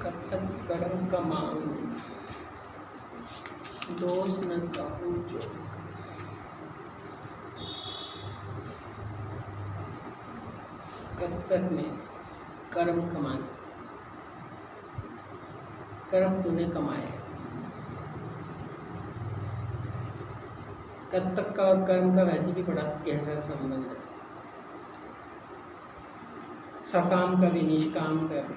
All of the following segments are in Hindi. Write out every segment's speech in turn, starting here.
कतक कर्म कमाऊं दोष न कहूँ जो। कतक में कर्म कमाना, कर्म तूने कमाए। कतक का और कर्म का वैसे भी बड़ा गहरा संबंध है। सकाम का भी निष्काम का भी।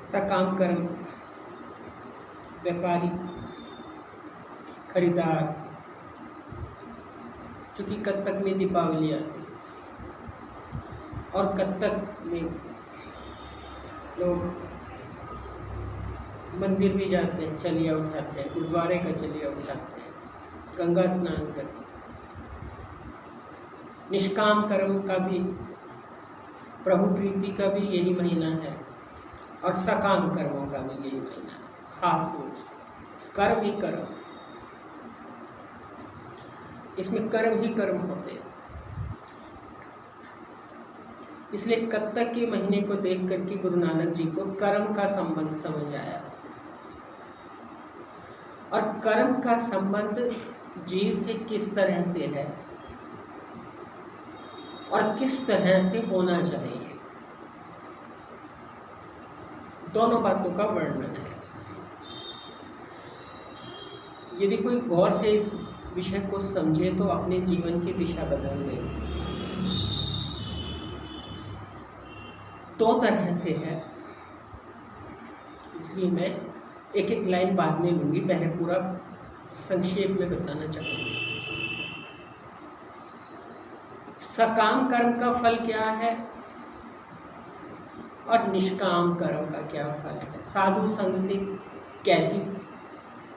सकाम कर्म व्यापारी, खरीदार, चूँकि कत्तक में दीपावली आती है और कत्तक में लोग मंदिर भी जाते हैं, चलिया उठाते हैं, गुरुद्वारे का चलिया उठाते हैं, गंगा स्नान करते हैं। निष्काम कर्म का भी, प्रभु प्रीति का भी यही महीना है और सकाम कर्मों का भी यही महीना है। खास रूप से कर्म ही कर्म, इसमें कर्म ही कर्म होते हैं। इसलिए कत्तक के महीने को देख करके गुरु नानक जी को कर्म का संबंध समझ आया और कर्म का संबंध जीव से किस तरह से है और किस तरह से होना चाहिए, दोनों बातों का वर्णन है। यदि कोई गौर से इस विषय को समझे तो अपने जीवन की दिशा बदल दे। दो तरह से है, इसलिए मैं एक एक लाइन बाद में लूँगी, पहले पूरा संक्षेप में बताना चाहूँगी। सकाम कर्म का फल क्या है और निष्काम कर्म का क्या फल है। साधु संग से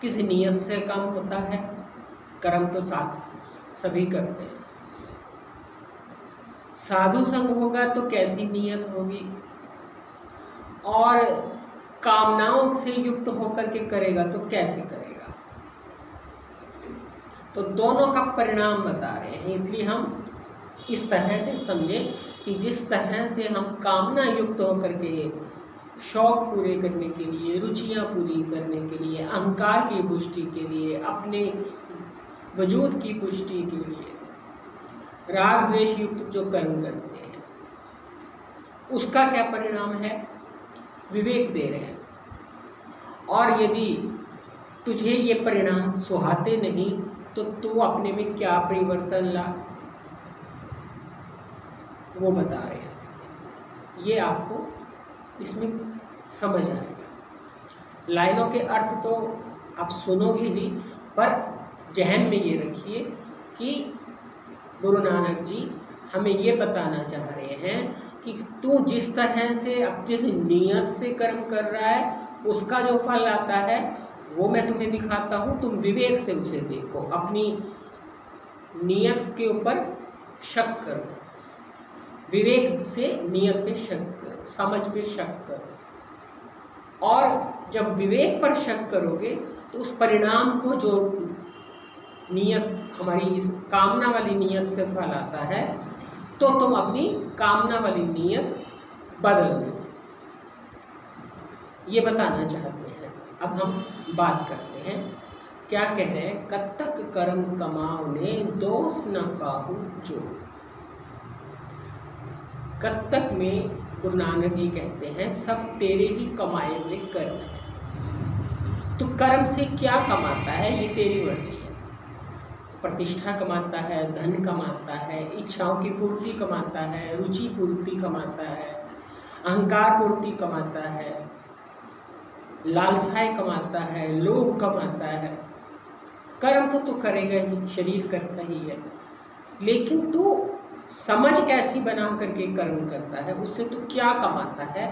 किस नियत से काम होता है। कर्म तो सभी करते हैं। साधु संग होगा तो कैसी नियत होगी और कामनाओं से युक्त होकर के करेगा तो कैसे करेगा। तो दोनों का परिणाम बता रहे हैं। इसलिए हम इस तरह से समझें कि जिस तरह से हम कामना युक्त होकर के शौक पूरे करने के लिए, रुचियां पूरी करने के लिए, अहंकार की पुष्टि के लिए, अपने वजूद की पुष्टि के लिए राग द्वेष युक्त जो कर्म करते हैं, उसका क्या परिणाम है, विवेक दे रहे हैं। और यदि तुझे ये परिणाम सुहाते नहीं तो तू अपने में क्या परिवर्तन ला, वो बता रहे हैं। ये आपको इसमें समझ आएगा। लाइनों के अर्थ तो आप सुनोगे ही, पर जहन में ये रखिए कि गुरु नानक जी हमें ये बताना चाह रहे हैं कि तू जिस तरह से, अब जिस नियत से कर्म कर रहा है, उसका जो फल आता है वो मैं तुम्हें दिखाता हूँ। तुम विवेक से उसे देखो, अपनी नियत के ऊपर शक करो, विवेक से नियत पे शक करो, समझ पे शक करो। और जब विवेक पर शक करोगे तो उस परिणाम को, जो नियत हमारी इस कामना वाली नियत से फल आता है, तो तुम अपनी कामना वाली नियत बदल दो। ये बताना चाहते हैं। अब हम बात करते हैं, क्या कह रहे हैं। कत्तक कर्म कमाओने दोष न काहू जो। कत्तक में गुरु नानक जी कहते हैं सब तेरे ही कमाए हुए कर्म है। तो कर्म से क्या कमाता है ये तेरी मर्जी है। प्रतिष्ठा कमाता है, धन कमाता है, इच्छाओं की पूर्ति कमाता है, रुचि पूर्ति कमाता है, अहंकार पूर्ति कमाता है, लालसाएं कमाता है, लोभ कमाता है। कर्म तो तू करेगा ही, शरीर करता ही है, लेकिन तू समझ कैसी बना करके कर्म करता है, उससे तू क्या कमाता है,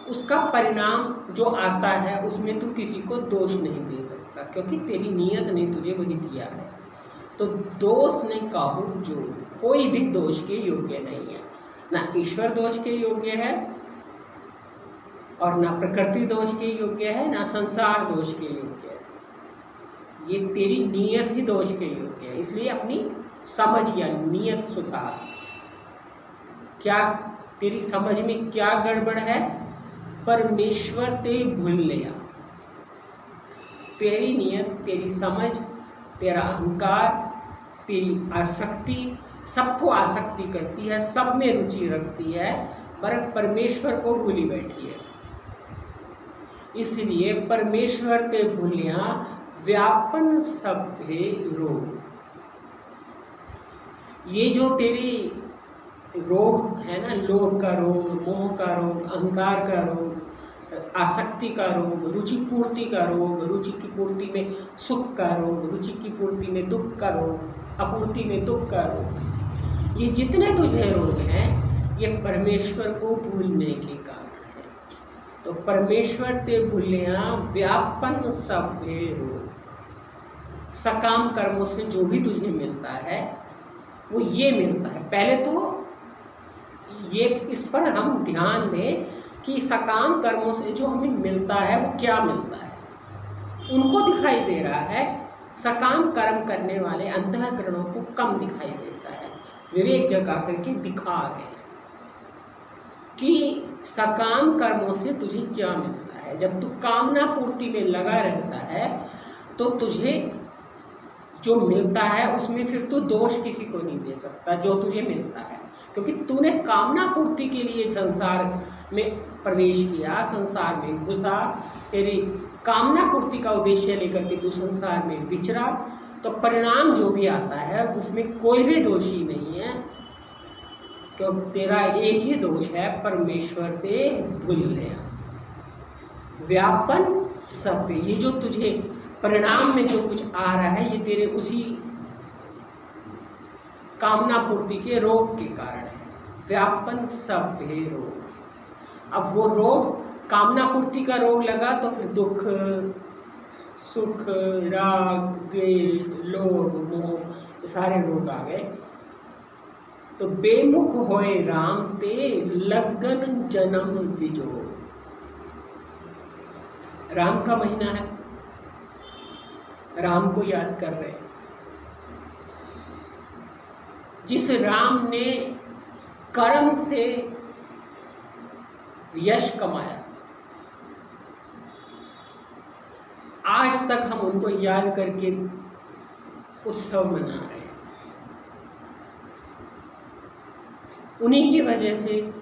उसका परिणाम जो आता है उसमें तू किसी को दोष नहीं दे सकता, क्योंकि तेरी नियत ने तुझे वही दिया है। तो दोष ने काहू जो, कोई भी दोष के योग्य नहीं है। ना ईश्वर दोष के योग्य है और ना प्रकृति दोष के योग्य है, ना संसार दोष के योग्य है। ये तेरी नियत ही दोष के योग्य है। इसलिए अपनी समझ या नियत सुधार। क्या तेरी समझ में क्या गड़बड़ है परमेश्वर ते भूल लिया। तेरी नियत, तेरी समझ, तेरा अहंकार, तेरी आसक्ति सबको आसक्ति करती है, सब में रुचि रखती है, पर परमेश्वर को भूली बैठी है। इसलिए परमेश्वर ते भूलिया व्यापन सभे रोग। ये जो तेरी रोग है ना, लोभ का रोग, मोह का रोग, अहंकार का रोग, आसक्ति का रोग, रुचि पूर्ति का रोग, रुचि की पूर्ति में सुख का रोग, रुचि की पूर्ति में दुख का रोग, अपूर्ति में दुख का रोग, ये जितने तुझे रोग हैं ये परमेश्वर को भूलने के कारण है। तो परमेश्वर ते भूलिया व्यापन सभे रोग। सकाम कर्मों से जो भी तुझे मिलता है वो ये मिलता है। पहले तो ये इस पर हम ध्यान दें कि सकाम कर्मों से जो हमें मिलता है वो क्या मिलता है। उनको दिखाई दे रहा है, सकाम कर्म करने वाले अंतःकरणों को कम दिखाई देता है। विवेक जगा करके दिखा रहे हैं कि सकाम कर्मों से तुझे क्या मिलता है। जब तू कामना पूर्ति में लगा रहता है तो तुझे जो मिलता है उसमें फिर तू दोष किसी को नहीं दे सकता जो तुझे मिलता है, क्योंकि तूने कामना पूर्ति के लिए संसार में प्रवेश किया, संसार में घुसा, तेरी कामना पूर्ति का उद्देश्य लेकर के तू संसार में विचरा, तो परिणाम जो भी आता है उसमें कोई भी दोषी नहीं है, क्योंकि तेरा एक ही दोष है, परमेश्वर ते भूल लिया। व्यापन सब, ये जो तुझे परिणाम में जो कुछ आ रहा है ये तेरे उसी कामना पूर्ति के रोग के कारण है। व्यापन सब है रोग। अब वो रोग कामना पूर्ति का रोग लगा तो फिर दुख, सुख, राग, द्वेष, लोभ, मोह सारे रोग आ गए। तो बेमुख होए राम ते लगन जन्म विजो। राम का महीना है, राम को याद कर रहे हैं। जिस राम ने कर्म से यश कमाया, आज तक हम उनको याद करके उत्सव मना रहे हैं। उन्हीं की वजह से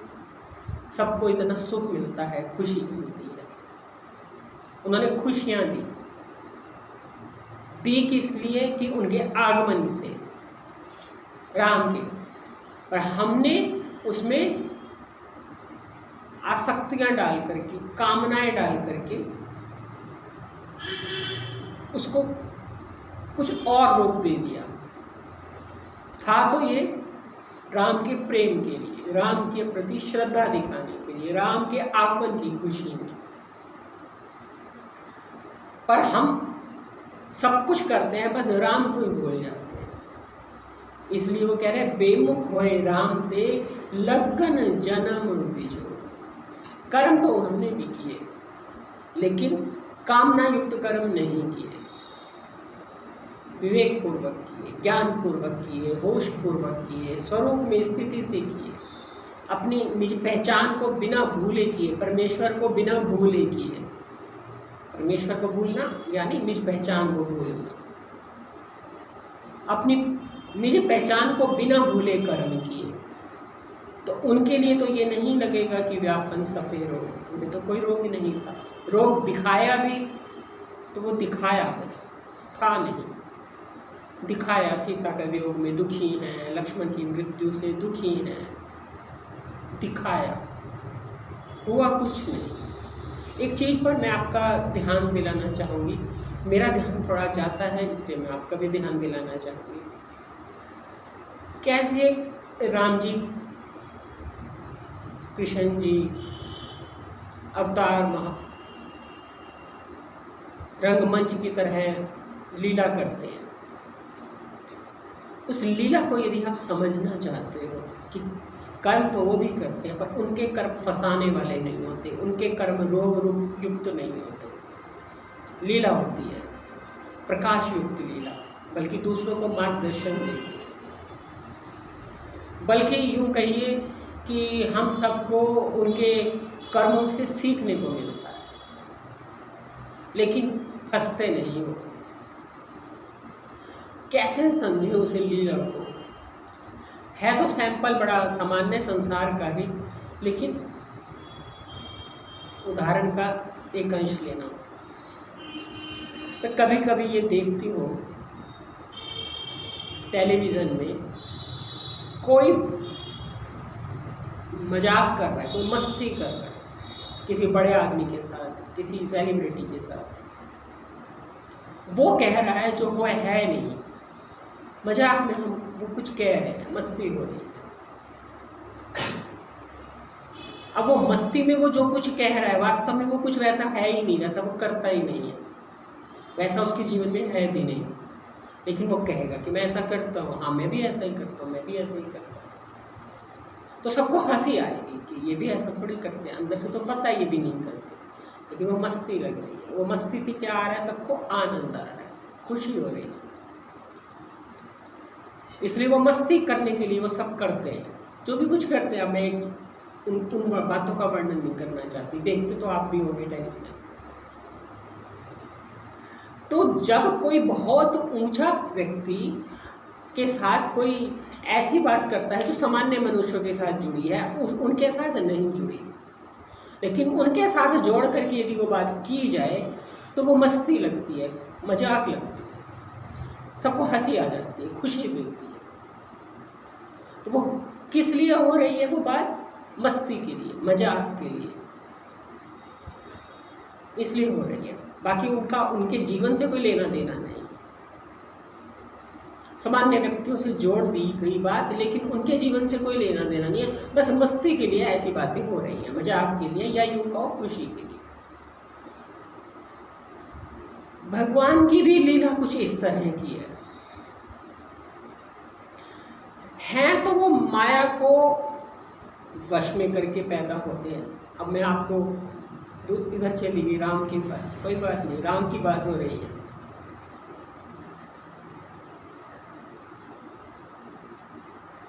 सबको इतना सुख मिलता है, खुशी मिलती है। उन्होंने खुशियां दी किस लिए कि उनके आगमन से, राम के, और हमने उसमें आसक्तियां डाल करके, कामनाएं डाल करके उसको कुछ और रूप दे दिया। था तो ये राम के प्रेम के लिए, राम के प्रति श्रद्धा दिखाने के लिए, राम के आगमन की खुशी में, पर हम सब कुछ करते हैं बस राम को ही भूल जाते हैं। इसलिए वो कह रहे हैं बेमुख होए राम ते लगन जन्म बीजो। कर्म तो उन्होंने भी किए लेकिन कामना युक्त कर्म नहीं किए, विवेक पूर्वक किए, ज्ञान पूर्वक किए, होश पूर्वक किए, स्वरूप में स्थिति से किए, अपनी निज पहचान को बिना भूले किए, परमेश्वर को बिना भूले किए। परमेश्वर को भूलना यानी निज पहचान को भूलना। अपनी निज पहचान को बिना भूले कर्म किए, तो उनके लिए तो ये नहीं लगेगा कि व्यापन सफे रोग, उन्हें तो कोई रोग नहीं था। रोग दिखाया भी तो वो दिखाया बस, था नहीं। दिखाया सीता के वियोग में दुखी हैं, लक्ष्मण की मृत्यु से दुखी हैं, दिखाया, हुआ कुछ नहीं। एक चीज़ पर मैं आपका ध्यान दिलाना चाहूँगी, मेरा ध्यान थोड़ा जाता है इसलिए मैं आपका भी ध्यान दिलाना चाहूँगी। कैसे राम जी, कृष्ण जी अवतार रंगमंच की तरह लीला करते हैं, उस लीला को यदि आप समझना चाहते हो कि कर्म तो वो भी करते हैं पर उनके कर्म फंसाने वाले नहीं होते, उनके कर्म रोग रूप युक्त नहीं होते। लीला होती है प्रकाश युक्त लीला, बल्कि दूसरों को मार्गदर्शन देती है। बल्कि यूँ कहिए कि हम सबको उनके कर्मों से सीखने को मिलता है, लेकिन फंसते नहीं हो। कैसे समझे उसे लीला को? है तो सैंपल बड़ा सामान्य संसार का ही, लेकिन उदाहरण का एक अंश लेना। मैं कभी कभी ये देखती हूँ टेलीविज़न में, कोई मजाक कर रहा है, कोई मस्ती कर रहा है किसी बड़े आदमी के साथ, किसी सेलिब्रिटी के साथ। वो कह रहा है जो वो है नहीं, मजाक में हम वो कुछ कह रहे हैं, मस्ती हो रही है। अब वो मस्ती में वो जो कुछ कह रहा है, वास्तव में वो कुछ वैसा है ही नहीं, वैसा वो करता ही नहीं है, वैसा उसके जीवन में है भी नहीं, लेकिन वो कहेगा कि मैं ऐसा करता हूँ, हाँ मैं भी ऐसा ही करता हूँ, मैं भी ऐसा ही करता हूँ। तो सबको हंसी आएगी कि ये भी ऐसा थोड़ी करते हैं, अंदर से तो पता है ये भी नहीं करते, लेकिन वो मस्ती लग रही है। वो मस्ती से क्या आ रहा है? सबको आनंद आ रहा है, खुशी हो रही है, इसलिए वो मस्ती करने के लिए वो सब करते हैं, जो भी कुछ करते हैं। अब मैं उन बातों का वर्णन नहीं करना चाहती, देखते तो आप भी होंगे टेलीविजन। तो जब कोई बहुत ऊंचा व्यक्ति के साथ कोई ऐसी बात करता है जो सामान्य मनुष्यों के साथ जुड़ी है, उनके साथ नहीं जुड़ी, लेकिन उनके साथ जोड़ करके यदि वो बात की जाए तो वो मस्ती लगती है, मजाक लगती है, सबको हंसी आ जाती है, खुशी मिलती है। तो वो किस लिए हो रही है? वो बात मस्ती के लिए, मजाक के लिए, इसलिए हो रही है। बाकी उनके जीवन से कोई लेना देना नहीं, सामान्य व्यक्तियों से जोड़ दी गई बात, लेकिन उनके जीवन से कोई लेना देना नहीं है। बस मस्ती के लिए ऐसी बातें हो रही हैं, मजाक के लिए, या यूं कहो खुशी के लिए। भगवान की भी लीला कुछ इस तरह की है तो वो माया को वश में करके पैदा होते हैं। अब मैं आपको इधर चली गई राम के पास, कोई बात नहीं, राम की बात हो रही है।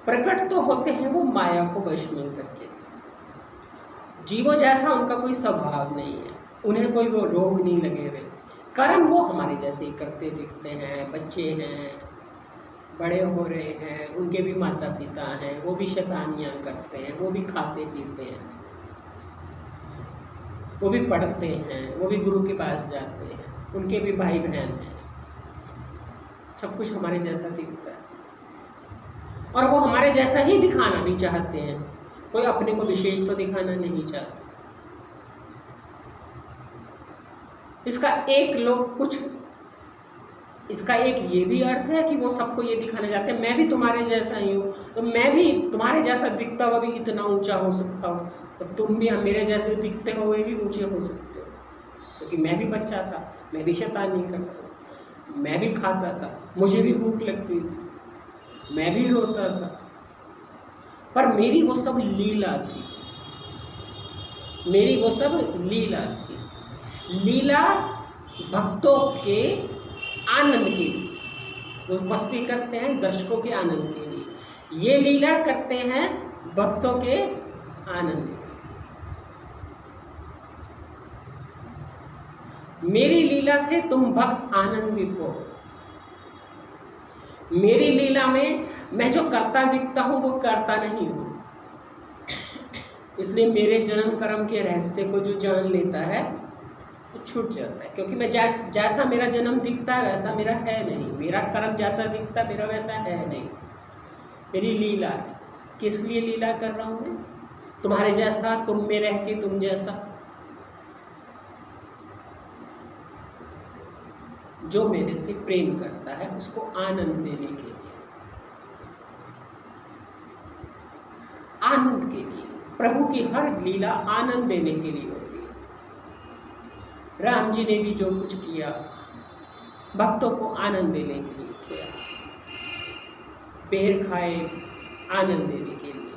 प्रकट तो होते हैं वो माया को वश में करके, जीवों जैसा उनका कोई स्वभाव नहीं है, उन्हें कोई वो रोग नहीं लगे हुए। कर्म वो हमारे जैसे ही करते दिखते हैं, बच्चे हैं, बड़े हो रहे हैं, उनके भी माता पिता हैं, वो भी शैतानियाँ करते हैं, वो भी खाते पीते हैं, वो भी पढ़ते हैं, वो भी गुरु के पास जाते हैं, उनके भी भाई बहन हैं, सब कुछ हमारे जैसा दिखता है। और वो हमारे जैसा ही दिखाना भी चाहते हैं, कोई अपने को विशेष तो दिखाना नहीं चाहते। इसका एक ये भी अर्थ है कि वो सबको ये दिखाना चाहते हैं मैं भी तुम्हारे जैसा ही हूँ, तो मैं भी तुम्हारे जैसा दिखता हुआ भी इतना ऊंचा हो सकता हूँ, तो तुम भी मेरे जैसे दिखते हुए भी ऊंचे हो सकते हो। क्योंकि मैं भी बच्चा था, मैं भी शैतानी करता था, मैं भी खाता था, मुझे भी भूख लगती थी, मैं भी रोता था, पर मेरी वो सब लीला थी, मेरी वो सब लीला थी। लीला भक्तों के आनंद के लिए, वो मस्ती करते हैं दर्शकों के आनंद के लिए, ये लीला करते हैं भक्तों के आनंद के लिए। मेरी लीला से तुम भक्त आनंदित हो। मेरी लीला में मैं जो करता दिखता हूँ वो करता नहीं हूँ, इसलिए मेरे जन्म कर्म के रहस्य को जो जान लेता है तो छूट जाता है। क्योंकि मैं जैसा मेरा जन्म दिखता है वैसा मेरा है नहीं, मेरा कर्म जैसा दिखता है मेरा वैसा है नहीं। मेरी लीला है। किस लिए लीला कर रहा हूँ मैं? तुम्हारे जैसा, तुम में रह के तुम जैसा, जो मेरे से प्रेम करता है उसको आनंद देने के लिए, आनंद के लिए। प्रभु की हर लीला आनंद देने के लिए होती है। राम जी ने भी जो कुछ किया भक्तों को आनंद देने के लिए किया। पेड़ खाए आनंद देने के लिए,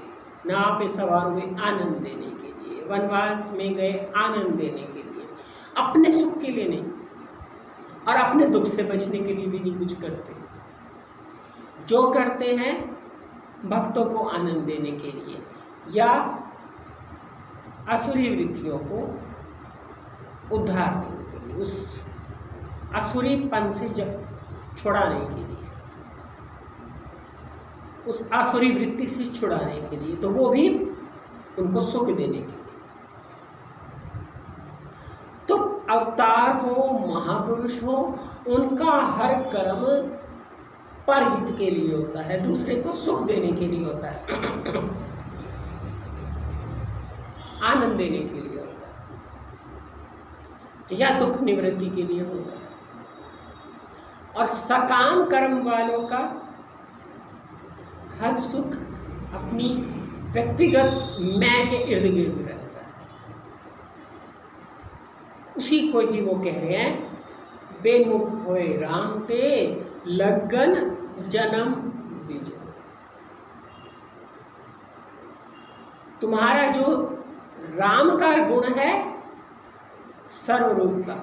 नाव पे सवार हुए आनंद देने के लिए, वनवास में गए आनंद देने के लिए, अपने सुख के लिए नहीं और अपने दुख से बचने के लिए भी नहीं कुछ करते। जो करते हैं भक्तों को आनंद देने के लिए, या आसुरी वृत्तियों को उद्धार देने के लिए, उस आसुरीपन से छुड़ाने के लिए, उस आसुरी वृत्ति से छुड़ाने के लिए, तो वो भी उनको सुख देने के लिए। तो अवतार हो, महापुरुष हो, उनका हर कर्म परहित के लिए होता है, दूसरे को सुख देने के लिए होता है, आनंद देने के लिए होता है, या दुख निवृत्ति के लिए होता है। और सकाम कर्म वालों का हर सुख अपनी व्यक्तिगत मैं के इर्द गिर्द रहता है। उसी को ही वो कह रहे हैं, बेमुख होए राम ते लगन जन्म जीजो। तुम्हारा जो राम का गुण है सर्वरूप का,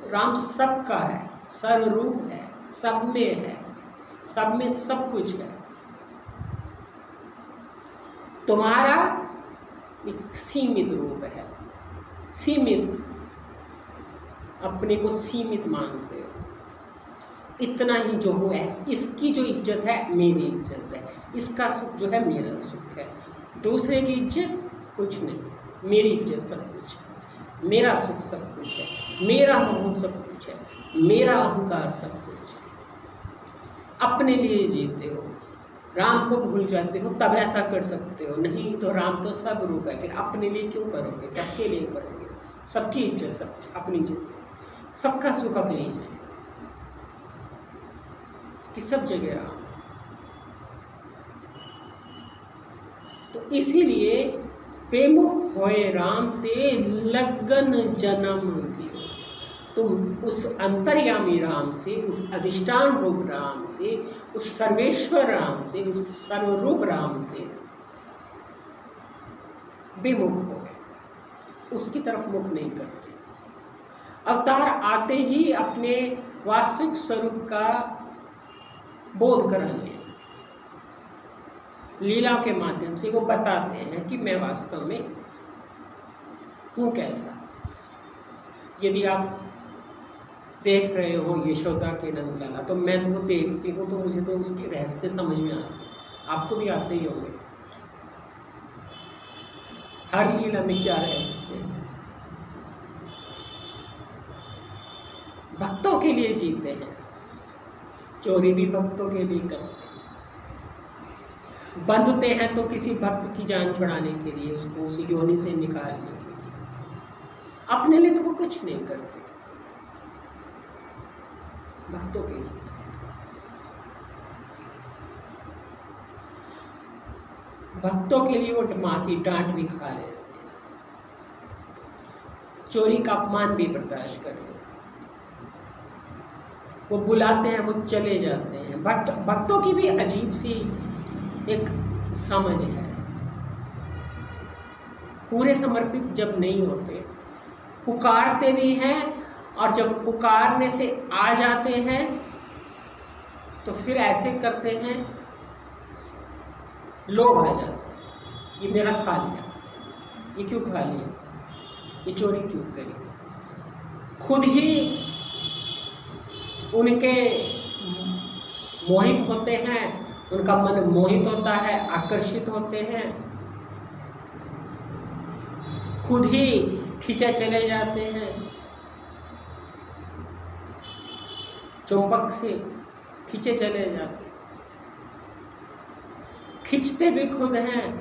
राम सबका है, सर्वरूप है, सब में है, सब में सब कुछ है। तुम्हारा एक सीमित रूप है, सीमित, अपने को सीमित मानते हो, इतना ही जो हुआ है, इसकी जो इज्जत है मेरी इज्जत है, इसका सुख जो है मेरा सुख है, दूसरे की इज्जत कुछ नहीं, मेरी इज्जत सब कुछ है, मेरा सुख सब कुछ है, मेरा मोह सब कुछ है, मेरा अहंकार सब कुछ है। अपने लिए जीते हो, राम को भूल जाते हो, तब ऐसा कर सकते हो, नहीं तो राम तो सब रूप है, फिर अपने लिए क्यों करोगे, सबके लिए करोगे, सबकी इज्जत सब अपनी इज्जत, सबका सुख अपनी जगह, कि सब जगह राम। तो इसीलिए बेमुख होए राम ते लगन जन्म दियो। तुम उस अंतर्यामी राम से, उस अधिष्ठान रूप राम से, उस सर्वेश्वर राम से, उस सर्वरूप राम से बेमुख हो गए, उसकी तरफ मुख नहीं करते। अवतार आते ही अपने वास्तविक स्वरूप का बोध कराने, लीला के माध्यम से वो बताते हैं कि मैं वास्तव में हूँ कैसा। यदि आप देख रहे हो यशोदा के नंदलाला, तो मैं तो वो देखती हूँ तो मुझे तो उसके रहस्य समझ में आते हैं, आपको भी आते ही होंगे। हर लीला में क्या रहस्य है, भक्तों के लिए जीते हैं, चोरी भी भक्तों के लिए करते हैं, बंधते हैं तो किसी भक्त की जान छुड़ाने के लिए, उसको उस योनि से निकालने के लिए, अपने लिए तो वो कुछ नहीं करते, भक्तों के लिए। भक्तों के लिए वो माँ की डांट भी खा लेते हैं, चोरी का अपमान भी बर्दाश्त कर लेते हैं, वो बुलाते हैं वो चले जाते हैं। भक्तों की भी अजीब सी एक समझ है, पूरे समर्पित जब नहीं होते, पुकारते भी हैं, और जब पुकारने से आ जाते हैं तो फिर ऐसे करते हैं, लोभ आ जाता है, ये मेरा खा लिया, ये क्यों खा लिया, ये चोरी क्यों करी, खुद ही उनके मोहित होते हैं, उनका मन मोहित होता है, आकर्षित होते हैं, खुद ही खींचे चले जाते हैं, चुंबक से खींचे चले जाते, खींचते भी खुद हैं,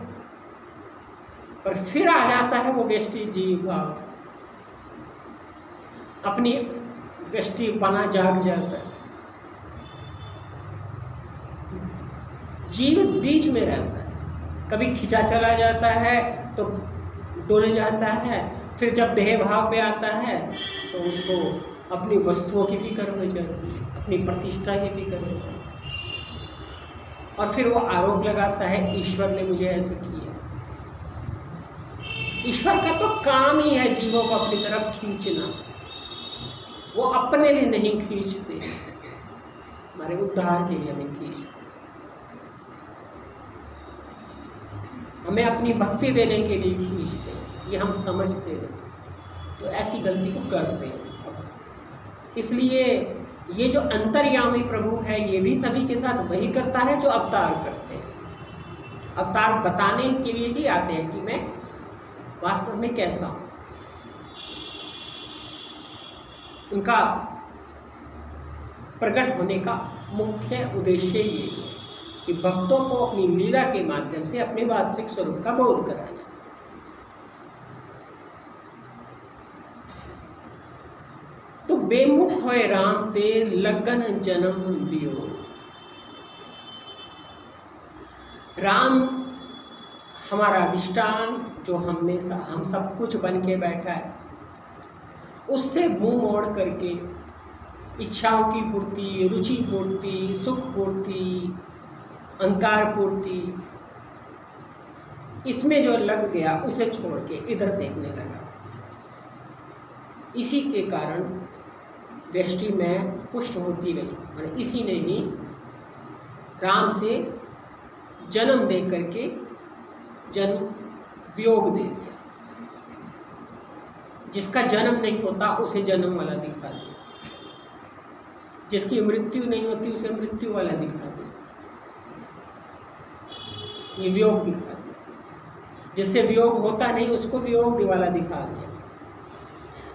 पर फिर आ जाता है वो व्यष्टि जीव भाव, अपनी व्यष्टि बना जाग जाता है, जीव बीच में रहता है, कभी खींचा चला जाता है तो डोल जाता है, फिर जब देह भाव पे आता है तो उसको अपनी वस्तुओं की फिक्र हो जाती है, अपनी प्रतिष्ठा की फिक्र हो जाती है, और फिर वो आरोप लगाता है ईश्वर ने मुझे ऐसे किया। ईश्वर का तो काम ही है जीवों को अपनी तरफ खींचना, वो अपने लिए नहीं खींचते, हमारे उद्धार के लिए हमें खींचते। हमें अपनी भक्ति देने के लिए खींचते हैं, ये हम समझते हैं, तो ऐसी गलती को करते हैं। इसलिए ये जो अंतर्यामी प्रभु है ये भी सभी के साथ वही करता है जो अवतार करते हैं। अवतार बताने के लिए भी आते हैं कि मैं वास्तव में कैसा हूँ। उनका प्रकट होने का मुख्य उद्देश्य ये है कि भक्तों को अपनी लीला के माध्यम से अपने वास्तविक स्वरूप का बोध कराना। तो बेमुख होए राम ते लगन जन्म वियोग। राम हमारा अधिष्ठान जो हम सब कुछ बन के बैठा है, उससे मुंह मोड़ करके इच्छाओं की पूर्ति, रुचि पूर्ति, सुख पूर्ति, अहंकार पूर्ति, इसमें जो लग गया उसे छोड़ के इधर देखने लगा। इसी के कारण व्यष्टि में पुष्ट होती रही और इसी ने ही राम से जन्म दे करके जन्म वियोग दे दिया। जिसका जन्म नहीं होता उसे जन्म वाला दिखा दिया, जिसकी मृत्यु नहीं होती उसे मृत्यु वाला दिखा दिया, ये वियोग दिखा दिया। जिससे वियोग होता नहीं उसको वियोग वाला दिखा दिया,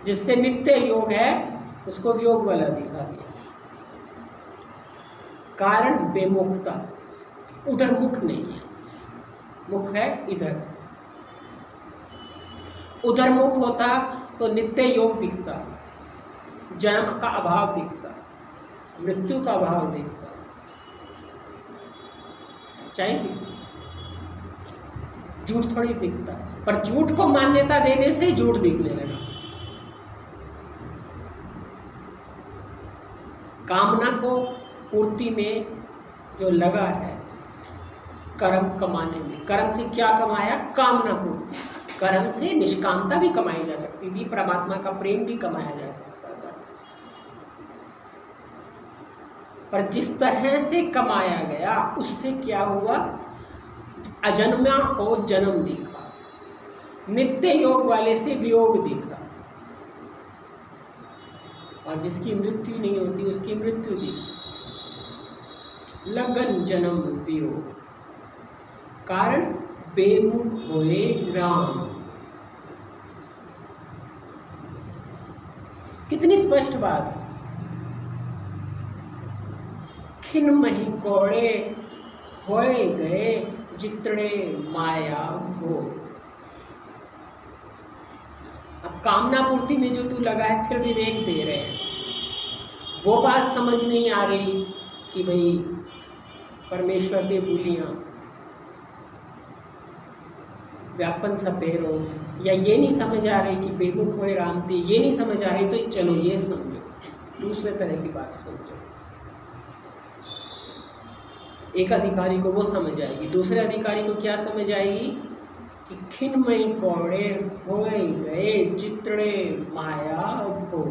जिससे नित्य योग है उसको वियोग वाला दिखा दिया। कारण बेमुखता, उधर मुख नहीं है, मुख है इधर। उधर मुख होता तो नित्य योग दिखता, जन्म का अभाव दिखता, मृत्यु का अभाव दिखता, सच्चाई दिखती, झूठ थोड़ी दिखता। पर झूठ को मान्यता देने से झूठ दिखने लगा। कामना को पूर्ति में जो लगा है कर्म कमाने में, कर्म से क्या कमाया? कामना पूर्ति। कर्म से निष्कामता भी कमाई जा सकती थी, परमात्मा का प्रेम भी कमाया जा सकता था। पर जिस तरह से कमाया गया उससे क्या हुआ? अजन्मा को जन्म दिखा, नित्य योग वाले से वियोग दिखा, और जिसकी मृत्यु नहीं होती उसकी मृत्यु दिखी। लगन जन्म वियोग, कारण बेमुख होए राम। कितनी स्पष्ट बात है। खिन मही कोड़े होए गए जितड़े माया हो। अब कामना पूर्ति में जो तू लगा है फिर विवेक दे रहे हैं, वो बात समझ नहीं आ रही कि भाई परमेश्वर दे भूलियां, व्यापन सपेरो, या ये नहीं समझ आ रही कि बेमुख होए राम ते, ये नहीं समझ आ रही, तो चलो ये समझो, दूसरे तरह की बात समझो। एक अधिकारी को वो समझ आएगी, दूसरे अधिकारी को क्या समझ आएगी कि खिनमय कौड़े होए गए चित्रे माया हो।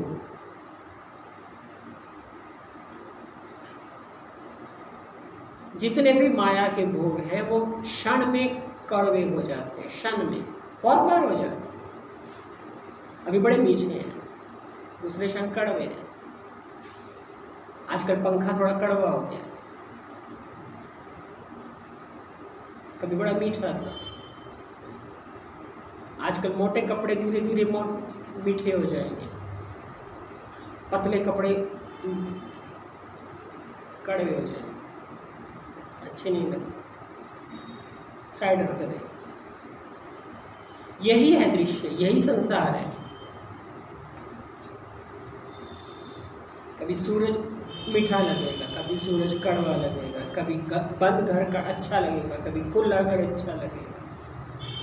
जितने भी माया के भोग हैं वो क्षण में कड़वे हो जाते हैं, क्षण में, बहुत बार हो जाते हैं। अभी बड़े मीठे हैं, दूसरे क्षण कड़वे हैं। आजकल पंखा थोड़ा कड़वा हो गया, कभी बड़ा मीठा था। आजकल मोटे कपड़े धीरे धीरे मीठे हो जाएंगे, पतले कपड़े कड़वे हो जाएंगे, अच्छे नहीं लगते, साइड रख दें। यही है दृश्य, यही संसार है। कभी सूरज मीठा लगेगा, कभी सूरज कड़वा लगेगा, कभी बंद घर का अच्छा लगेगा, कभी खुला घर अच्छा लगेगा,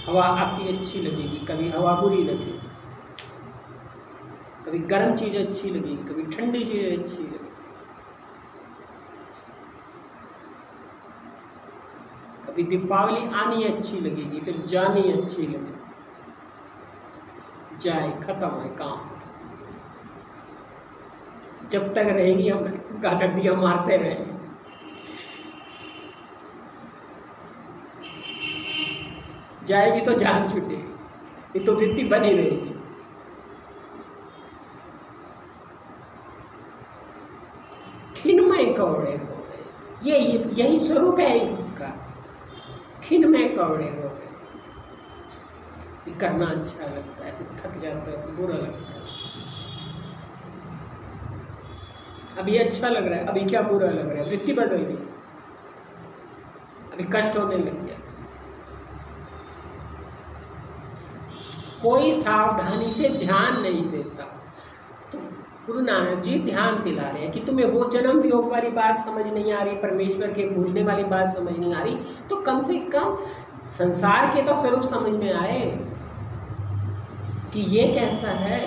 हवा आती अच्छी लगेगी, कभी हवा बुरी लगेगी, कभी गर्म चीज़ अच्छी लगेगी, कभी ठंडी चीज़ अच्छी लगेगी, कभी दीपावली आनी अच्छी लगेगी, फिर जानी अच्छी लगेगी, जाए खत्म है काम। जब तक रहेगी हम गागड्डियाँ मारते रहेंगे। जाएगी तो जान छूटेगी, ये तो वृत्ति बनी रहेगी। खिन्मय कौड़े हो गए, यही स्वरूप है इसका। खिन्मय कौड़े हो गए, करना अच्छा लगता है, थक जाता है तो बुरा लगता है। अभी अच्छा लग रहा है, अभी क्या बुरा लग रहा है, वृत्ति बदल गई, अभी कष्ट होने लग गया। कोई सावधानी से ध्यान नहीं देता। तो गुरु नानक जी ध्यान दिला रहे हैं कि तुम्हें वो जन्म वियोग वाली बात समझ नहीं आ रही, परमेश्वर के भूलने वाली बात समझ नहीं आ रही, तो कम से कम संसार के तो स्वरूप समझ में आए कि ये कैसा है।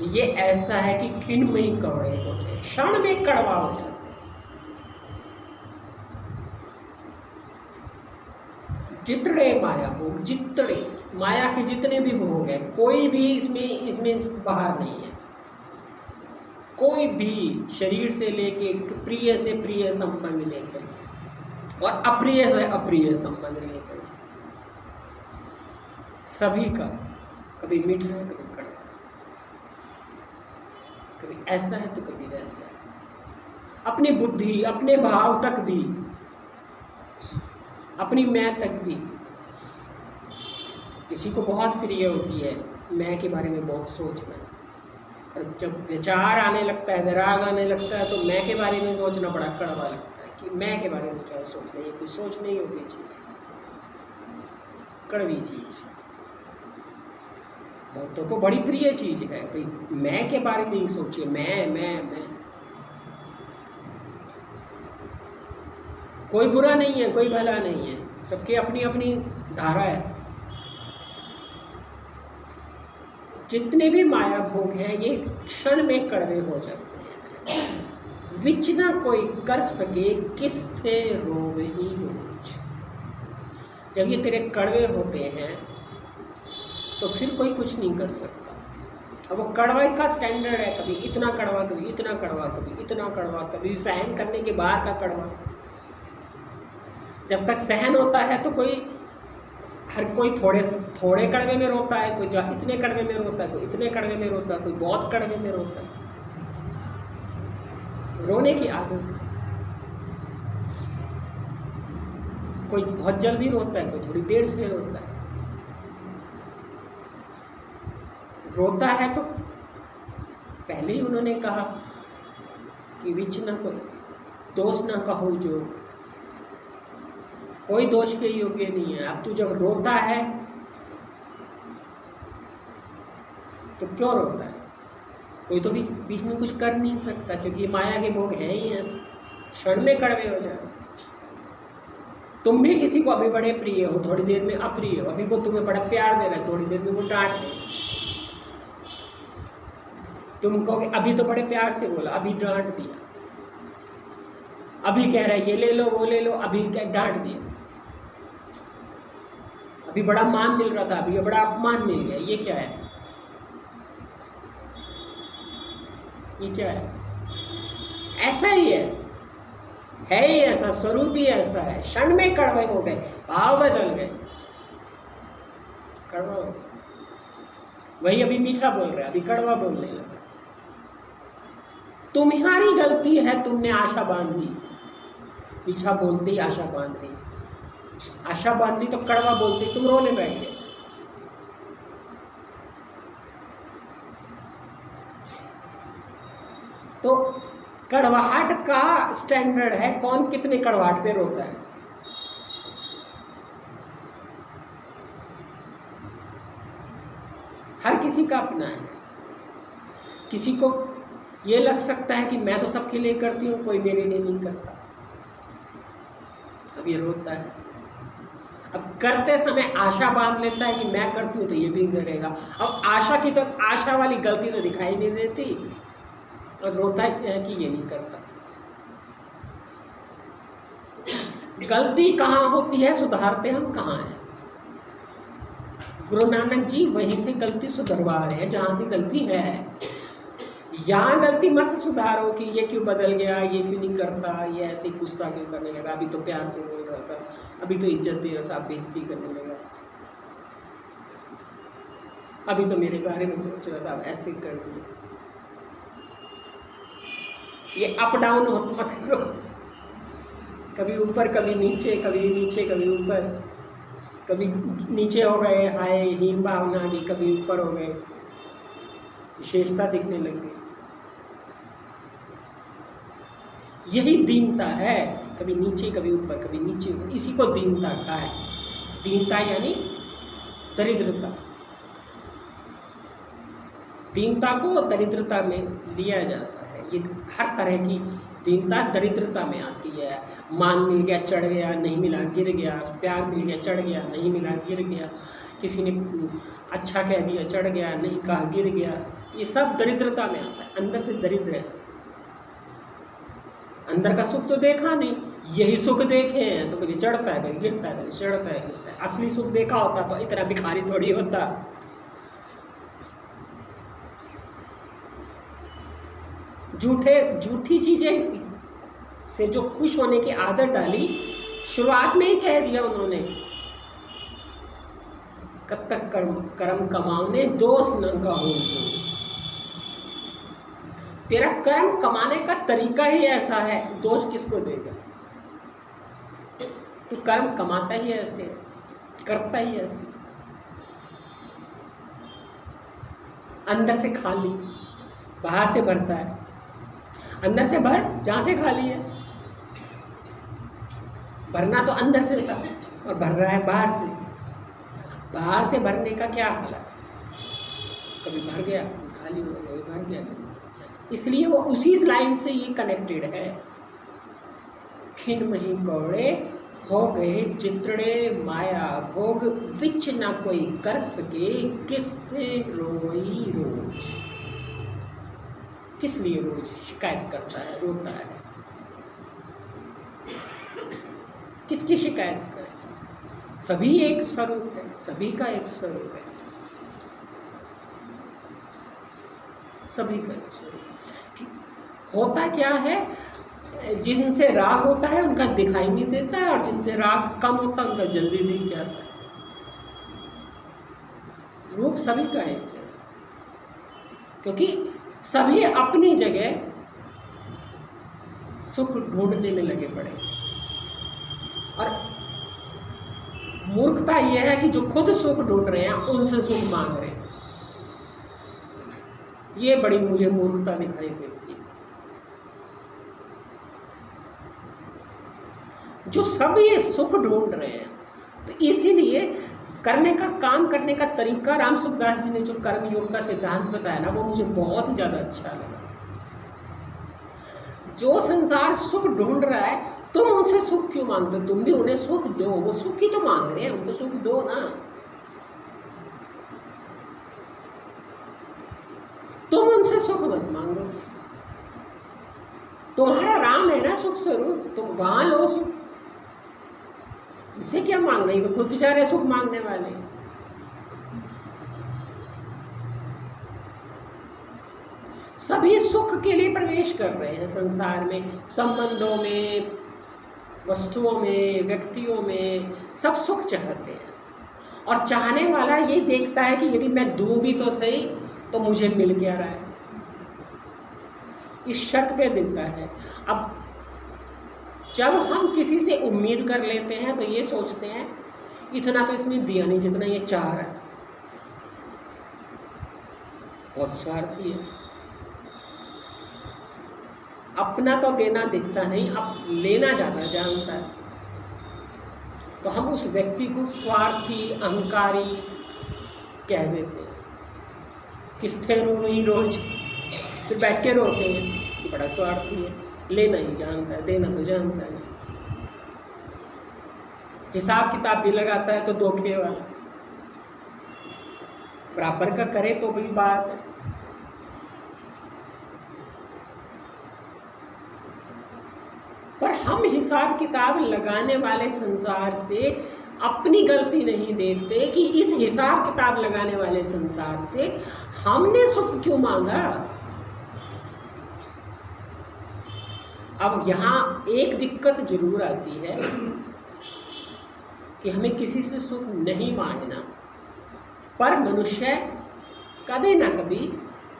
ये ऐसा है कि खिन में ही कौड़े हो जाए, क्षण में कड़वा हो जाए। जितने माया भोग, जितने माया के जितने भी भोग हैं, कोई भी इसमें बाहर नहीं है। कोई भी शरीर से लेके प्रिय से प्रिय संबंध लेकर और अप्रिय से अप्रिय संबंध लेकर सभी का कभी मीठा है, कभी कड़वा, कभी ऐसा है तो कभी वैसा है। अपनी बुद्धि, अपने भाव तक भी, अपनी मैं तक भी किसी को बहुत प्रिय होती है मैं के बारे में बहुत सोचना, और जब विचार आने लगता है, विराग आने लगता है, तो मैं के बारे में सोचना बड़ा कड़वा लगता है कि मैं के बारे में क्या सोचना, ये कोई सोचने योग्य चीज़, कड़वी चीज़। बहुतों को बड़ी प्रिय चीज़ है भाई, मैं के बारे में ही सोचिए, मैं। कोई बुरा नहीं है, कोई भला नहीं है, सबकी अपनी अपनी धारा है। जितने भी माया भोग हैं ये क्षण में कड़वे हो जाते हैं। विच न कोई कर सके किस थे रोवे ही रोज। जब ये तेरे कड़वे होते हैं तो फिर कोई कुछ नहीं कर सकता। अब वो कड़वा का स्टैंडर्ड है, कभी इतना कड़वा, कभी इतना कड़वा, कभी इतना कड़वा, कभी सहन करने के बाहर का कड़वा। जब तक सहन होता है तो हर कोई थोड़े कड़वे में रोता है, कोई इतने कड़वे में रोता है, कोई इतने कड़वे में रोता है, कोई बहुत कड़वे में रोता है। रोने की आदत, कोई बहुत जल्दी रोता है, कोई थोड़ी देर से रोता है। रोता है तो पहले ही उन्होंने कहा कि विच न कोई दोष न कहो जो, कोई दोष के योग्य नहीं है। अब तू जब रोता है तो क्यों रोता है? कोई तो बीच में कुछ कर नहीं सकता, क्योंकि माया के भोग हैं ही ऐसे, क्षण में कड़वे हो जाए। तुम भी किसी को अभी बड़े प्रिय हो, थोड़ी देर में अप्रिय हो। अभी वो तुम्हें बड़ा प्यार दे रहा है, थोड़ी देर में वो डांट दे। तुम कहोगे अभी तो बड़े प्यार से बोला, अभी डांट दिया। अभी कह रहा है ये ले लो, वो ले लो, अभी क्या डांट दिया। अभी बड़ा मान मिल रहा था, अभी बड़ा अपमान मिल गया। ये क्या है? ये क्या है? ऐसा ही है ही ऐसा, स्वरूप ही ऐसा है। क्षण में कड़वे हो गए, भाव बदल गए, कड़वा हो गया। वही अभी मीठा बोल रहा है, अभी कड़वा बोलने लगा। तुम्हारी गलती है, तुमने आशा बांधी। मीठा बोलते ही आशा बांध दी, आशा बांध ली तो कड़वा बोलते ही तुम रोने बैठ गए। तो कड़वाहट का स्टैंडर्ड है, कौन कितने कड़वाहट पे रोता है। हर किसी का अपना है। किसी को ये लग सकता है कि मैं तो सबके लिए करती हूँ, कोई मेरे लिए नहीं करता, अब ये रोता है। अब करते समय आशा बांध लेता है कि मैं करती हूँ तो ये भी करेगा। अब आशा की तो आशा वाली गलती तो दिखाई नहीं देती, और रोता है कि ये नहीं करता। गलती कहाँ होती है, सुधारते हम कहाँ हैं। गुरु नानक जी वहीं से गलती सुधरवा रहे हैं जहाँ से गलती है। यहाँ गलती मत सुधारो कि ये क्यों बदल गया, ये क्यों नहीं करता, ये ऐसे ही गुस्सा क्यों करने लगा, अभी तो प्यार से बोल रहा था, अभी तो इज्जत दे रहा था, बेइज्जती करने लगा, अभी तो मेरे बारे में सोच रहा था, अब ऐसे कर दिया। ये अप डाउन मत करो, कभी ऊपर कभी नीचे, कभी नीचे कभी ऊपर, कभी नीचे हो गए हाय हीन भावना आ गई, कभी ऊपर हो गए विशेषता दिखने लग गई। यही दीनता है, कभी नीचे कभी ऊपर, कभी नीचे ऊपर, इसी को दीनता कहा है। दीनता यानी दरिद्रता। दीनता को दरिद्रता में लिया जाता है। ये हर तरह की दीनता दरिद्रता में आती है। मान मिल गया चढ़ गया, नहीं मिला गिर गया, प्यार मिल गया चढ़ गया, नहीं मिला गिर गया, किसी ने अच्छा कह दिया चढ़ गया, नहीं कहा गिर गया, ये सब दरिद्रता में आता है। अंदर से दरिद्र है, अंदर का सुख तो देखा नहीं, यही सुख देखे हैं तो कभी चढ़ता है कभी गिरता है, कभी चढ़ता है गिरता है। असली सुख देखा होता तो इतना भिखारी थोड़ी होता। झूठी चीजें से जो खुश होने की आदत डाली, शुरुआत में ही कह दिया उन्होंने, कब तक कर्म कमाने दोष न कहो जो। तेरा कर्म कमाने का तरीका ही ऐसा है, दोष किसको देगा? तू कर्म कमाता ही ऐसे, करता ही ऐसे, अंदर से खाली बाहर से भरता है। अंदर से भर जहाँ से खाली है, भरना तो अंदर से था और भर रहा है बाहर से। बाहर से भरने का क्या हाल है? कभी भर गया कभी खाली हो गया, कभी भर गया। इसलिए वो उसी लाइन से ये कनेक्टेड है। खिन मही कौड़े हो गए चित्रे माया भोग, विच न कोई कर सके किससे रोई रोज। किस लिए रोज शिकायत करता है, रोता है? किसकी शिकायत करे? सभी एक स्वरूप है, सभी का एक स्वरूप है, सभी का एक स्वरूप। होता क्या है, जिनसे राग होता है उनका दिखाई नहीं देता है, और जिनसे राग कम होता है उनका जल्दी दिख जाता है। रूप सभी का एक जैसा, क्योंकि सभी अपनी जगह सुख ढूंढने में लगे पड़े। और मूर्खता यह है कि जो खुद सुख ढूंढ रहे हैं उनसे सुख मांग रहे हैं। ये बड़ी मुझे मूर्खता दिखाई देती है। जो सब ये सुख ढूंढ रहे हैं, तो इसीलिए करने का, काम करने का तरीका, राम सुखदास जी ने जो कर्म योग का सिद्धांत बताया ना, वो मुझे बहुत ही ज़्यादा अच्छा लगा। जो संसार सुख ढूंढ रहा है, तुम उनसे सुख क्यों मांगते हो? तुम भी उन्हें सुख दो, वो सुख ही तो मांग रहे हैं, उनको सुख दो ना। तुम उनसे सुख मत मांगो। तुम्हारा राम है ना सुख स्वरूप, तुम वहां लो सुख। इसे क्या मांगना, ही तो खुद बेचारे सुख मांगने वाले। सभी सुख के लिए प्रवेश कर रहे हैं संसार में, संबंधों में, वस्तुओं में, व्यक्तियों में, सब सुख चाहते हैं। और चाहने वाला ये देखता है कि यदि मैं दूं भी तो सही, तो मुझे मिल क्या रहा है, इस शर्त पे देता है। अब जब हम किसी से उम्मीद कर लेते हैं तो ये सोचते हैं इतना तो इसने दिया नहीं जितना ये चाह रहा है, बहुत स्वार्थी है। अपना तो देना दिखता नहीं, अब लेना ज़्यादा जानता है। तो हम उस व्यक्ति को स्वार्थी, अहंकारी कह देते हैं। किसथे रोई रोज, फिर बैठ के रोते हैं कि बड़ा स्वार्थी है, लेना ही जानता है, देना तो जानता नहीं। हिसाब किताब भी लगाता है तो धोखे वाला, बराबर का करे तो भी बात है। पर हम हिसाब किताब लगाने वाले संसार से अपनी गलती नहीं देखते कि इस हिसाब किताब लगाने वाले संसार से हमने सुख क्यों मांगा। अब यहाँ एक दिक्कत जरूर आती है कि हमें किसी से सुख नहीं मांगना, पर मनुष्य कभी ना कभी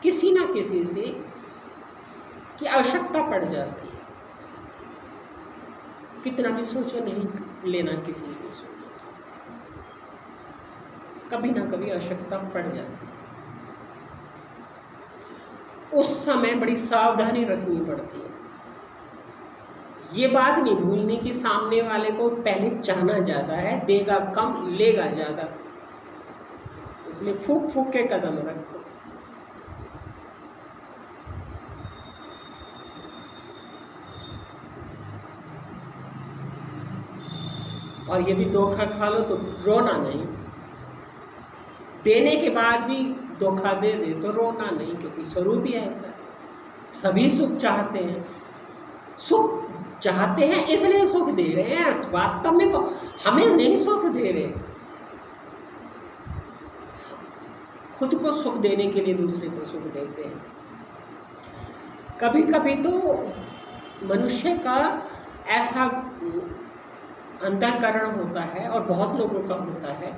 किसी ना किसी से की आवश्यकता पड़ जाती है। कितना भी सोचो नहीं लेना किसी से सुख, कभी ना कभी आवश्यकता पड़ जाती है। उस समय बड़ी सावधानी रखनी पड़ती है। ये बात नहीं भूलनी कि सामने वाले को पहले चाहना ज़्यादा है, देगा कम लेगा ज़्यादा, इसलिए फूक फूक के कदम रखो। और यदि धोखा खा लो तो रोना नहीं, देने के बाद भी धोखा दे दे तो रोना नहीं, क्योंकि स्वरूप ही ऐसा है। सभी सुख चाहते हैं, सुख चाहते हैं इसलिए सुख दे रहे हैं, वास्तव में वो हमें नहीं सुख दे रहे, खुद को सुख देने के लिए दूसरे को सुख देते हैं। कभी कभी तो मनुष्य का ऐसा अंतःकरण होता है, और बहुत लोगों का होता है,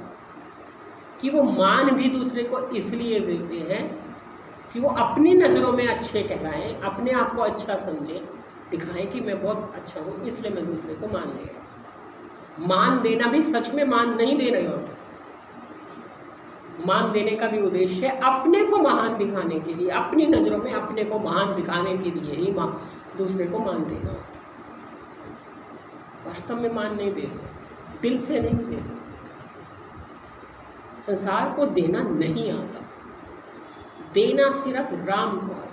कि वो मान भी दूसरे को इसलिए देते हैं कि वो अपनी नज़रों में अच्छे कहलाएं, अपने आप को अच्छा समझें, दिखाएं कि मैं बहुत अच्छा हूँ, इसलिए मैं दूसरे को मान दे रहा हूँ। मान देना भी सच में मान नहीं दे रहे होते। मान देने का भी उद्देश्य है अपने को महान दिखाने के लिए, अपनी नज़रों में अपने को महान दिखाने के लिए ही दूसरे को मान देना होता। वास्तव में मान नहीं दे रहे, दिल से नहीं दे रहे। संसार को देना नहीं आता, देना सिर्फ राम को आता।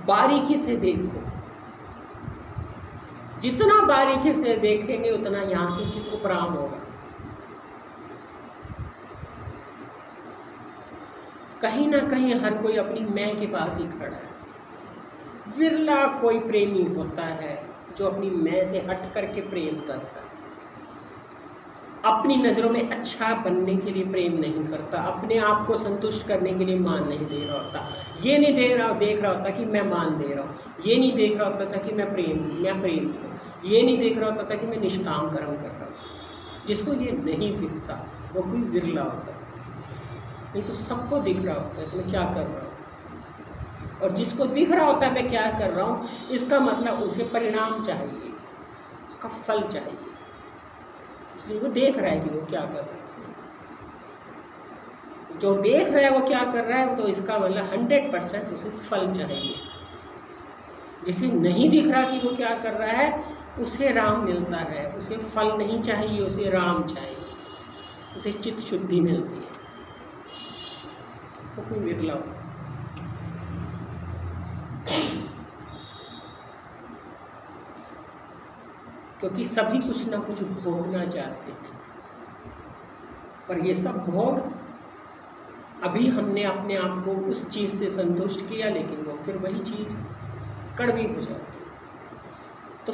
बारीकी से देखो, जितना बारीकी से देखेंगे उतना यहाँ से चित्त उपराम होगा। कहीं ना कहीं हर कोई अपनी मैं के पास ही खड़ा है। विरला कोई प्रेमी होता है जो अपनी मैं से हट करके प्रेम करता है। अपनी नज़रों में अच्छा बनने के लिए प्रेम नहीं करता, अपने आप को संतुष्ट करने के लिए मान नहीं दे रहा होता। ये नहीं देख रहा होता कि मैं मान दे रहा हूँ, ये नहीं देख रहा होता था कि मैं प्रेम हूँ, ये नहीं देख रहा होता था कि मैं निष्काम कर्म कर रहा हूँ। जिसको ये नहीं दिखता वो कोई विरला होता है। नहीं तो सबको दिख रहा होता है कि मैं क्या कर रहा हूँ, और जिसको दिख रहा होता है मैं क्या कर रहा हूँ, इसका मतलब उसे परिणाम चाहिए, उसका फल चाहिए, इसलिए वो देख रहा है कि वो क्या कर रहा है। जो देख रहा है वो क्या कर रहा है, तो इसका मतलब 100% उसे फल चाहिए। जिसे नहीं दिख रहा कि वो क्या कर रहा है, उसे राम मिलता है, उसे फल नहीं चाहिए, उसे राम चाहिए, उसे चित्त शुद्धि मिलती है। वो कोई विरला होता है। क्योंकि सभी कुछ ना कुछ भोगना चाहते हैं, पर ये सब भोग अभी हमने अपने आप को उस चीज़ से संतुष्ट किया, लेकिन वो फिर वही चीज़ कड़वी हो जाती है। तो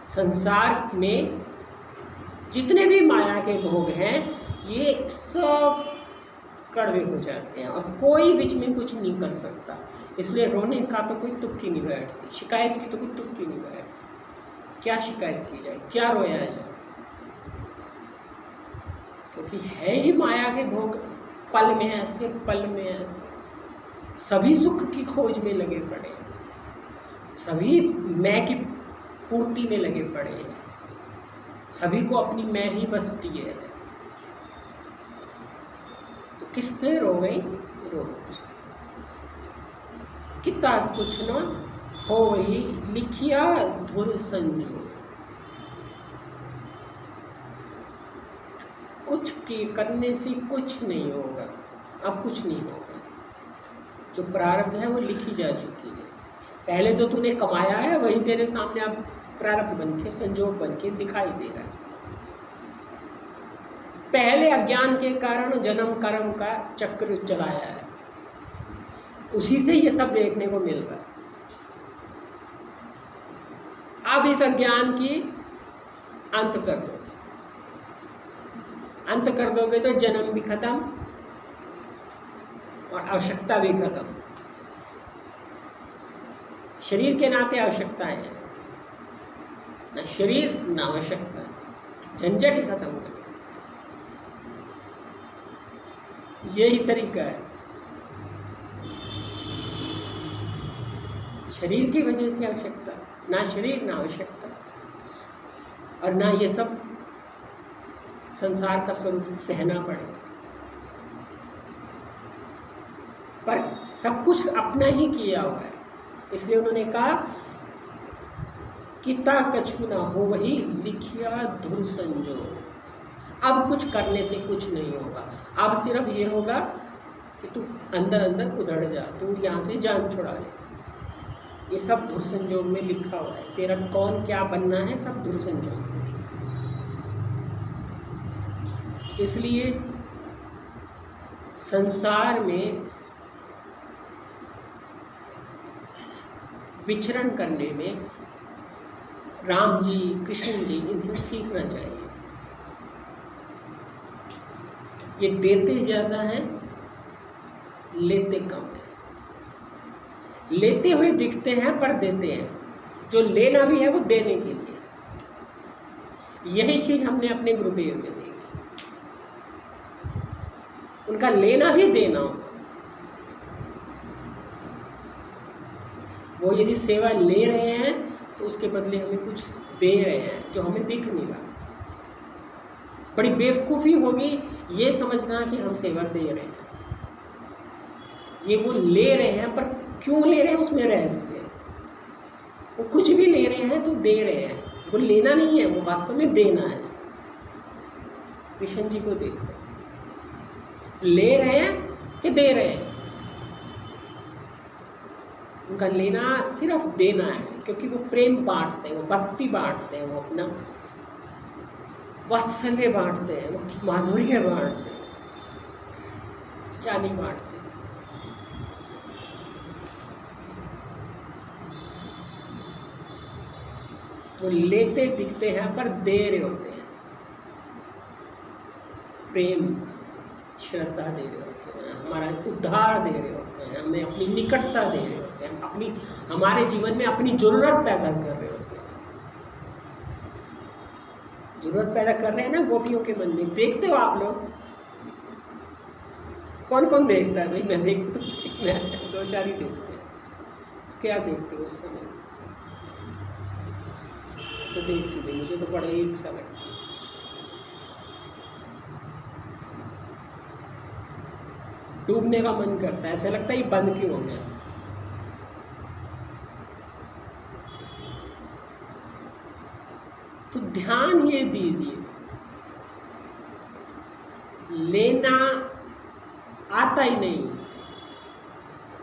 संसार में जितने भी माया के भोग हैं ये सब कड़वे हो जाते हैं, और कोई बीच में कुछ नहीं कर सकता। इसलिए रोने का तो कोई तुक्की नहीं बैठती, शिकायत की तो कोई तुक्की नहीं बैठती। क्या शिकायत की जाए, क्या रोया जाए, क्योंकि है ही माया के भोग। पल में ऐसे, पल में ऐसे, सभी सुख की खोज में लगे पड़े हैं, सभी मैं की पूर्ति में लगे पड़े हैं, सभी को अपनी मैं ही बस प्रिय है। तो किस्तें रो गई रोज, कितना कुछ न हो वही लिखिया धुर संजू। कुछ के करने से कुछ नहीं होगा, अब कुछ नहीं होगा। जो प्रारब्ध है वो लिखी जा चुकी है। पहले जो तूने कमाया है वही तेरे सामने अब प्रारब्ध बन के, संजोग बन के दिखाई दे रहा है। पहले अज्ञान के कारण जन्म कर्म का चक्र चलाया है, उसी से ये सब देखने को मिल रहा है। अब इस अज्ञान की अंत कर दो, अंत कर दोगे तो जन्म भी खत्म और आवश्यकता भी खत्म। शरीर के नाते आवश्यकताएं हैं, ना शरीर ना आवश्यकता, झंझट ही खत्म कर, यही तरीका है। शरीर की वजह से आवश्यकता, ना शरीर ना आवश्यकता, और ना ये सब संसार का स्वरूप सहना पड़े। पर सब कुछ अपना ही किया हुआ है, इसलिए उन्होंने कहा किता कछु ना हो वही लिखिया धुर संजो। अब कुछ करने से कुछ नहीं होगा, अब सिर्फ ये होगा कि तू अंदर अंदर उधड़ जा, तू यहाँ से जान छुड़ा ले। ये सब धुर संजोग में लिखा हुआ है, तेरा कौन क्या बनना है सब धुर संजोग में। इसलिए संसार में विचरण करने में राम जी, कृष्ण जी, इनसे सीखना चाहिए। ये देते ज़्यादा हैं, लेते कम है। लेते हुए दिखते हैं पर देते हैं, जो लेना भी है वो देने के लिए। यही चीज़ हमने अपने गुरुदेव में देखी, उनका लेना भी देना होगा। वो यदि सेवा ले रहे हैं तो उसके बदले हमें कुछ दे रहे हैं जो हमें दिख नहीं रहा। बड़ी बेवकूफ़ी होगी ये समझना कि हम सेवा दे रहे हैं। ये वो ले रहे हैं, पर क्यों ले रहे हैं उसमें रहस्य है। वो कुछ भी ले रहे हैं तो दे रहे हैं, वो लेना नहीं है, वो वास्तव में देना है। कृष्ण जी को देखो, ले रहे हैं कि दे रहे हैं। उनका लेना सिर्फ देना है, क्योंकि वो प्रेम बांटते हैं, वो भक्ति बांटते हैं, वो अपना वात्सल्य बांटते हैं, वो माधुर्य बांटते हैं, क्या नहीं बांटते। वो लेते दिखते हैं पर दे रहे होते हैं, प्रेम श्रद्धा दे रहे होते हैं, हमारा उद्धार दे रहे होते हैं, हमें अपनी निकटता दे रहे होते हैं, अपनी हमारे जीवन में अपनी ज़रूरत पैदा कर रहे होते हैं। ज़रूरत पैदा कर रहे हैं ना गोपियों के मन में। देखते हो आप लोग, कौन कौन देखता है? भाई मैं देखता तो सही, मैं 2-4 ही देखते हैं। क्या देखते हो उस समय? तो देखती थी, मुझे तो बड़ा ही अच्छा लगता। डूबने का मन करता है, ऐसा लगता है ये बंद क्यों हो गया। तो ध्यान ये दीजिए, लेना आता ही नहीं,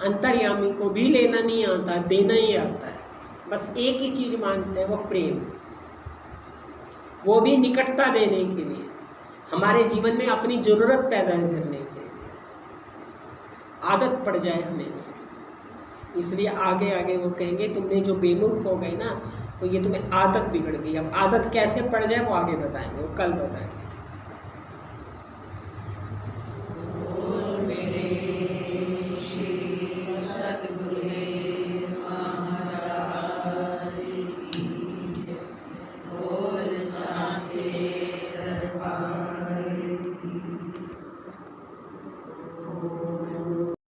अंतर्यामी को भी लेना नहीं आता, देना ही आता है। बस एक ही चीज़ मांगते हैं, वो प्रेम, वो भी निकटता देने के लिए, हमारे जीवन में अपनी ज़रूरत पैदा करने के लिए। आदत पड़ जाए हमें उसकी, इसलिए आगे आगे वो कहेंगे तुमने जो बेमुख हो गए ना, तो ये तुम्हें आदत बिगड़ गई। अब आदत कैसे पड़ जाए वो आगे बताएंगे, वो कल बताएंगे।